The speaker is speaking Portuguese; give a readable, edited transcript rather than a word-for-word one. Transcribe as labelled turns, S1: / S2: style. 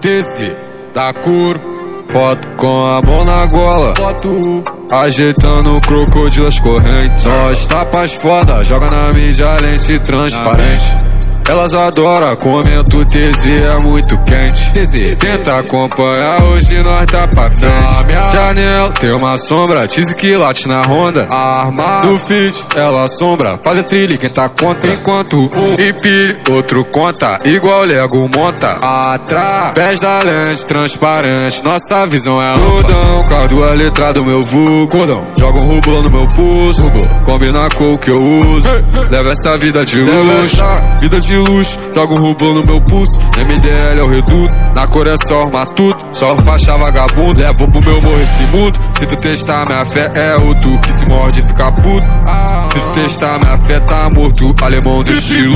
S1: TC da cor, foto com a mão na gola, foto ajeitando o crocodilo as correntes. Nós tapas foda, joga na mídia lente transparente. Elas adoram, comento TZ é muito quente. Tenta acompanhar, hoje nós tá pra frente. Janela tem uma sombra, tease que late na ronda. Arma no feed, ela assombra, faz a trilha quem tá contra. Enquanto um empilha, outro conta, igual Lego monta. Através da lente transparente, nossa visão é cordão. Cardo a letra do meu vulgo, cordão. Joga um rublo no meu pulso, combina com o que eu uso. Leva essa vida de luxo, vida de luxo, joga um rublo no meu pulso. MDL é o reduto, na cor é só arma tudo. Só faixa vagabundo, levo pro meu morro esse mundo. Se tu testar minha fé é outro que se morde e fica puto. Se tu testar minha fé tá morto, alemão do estilo.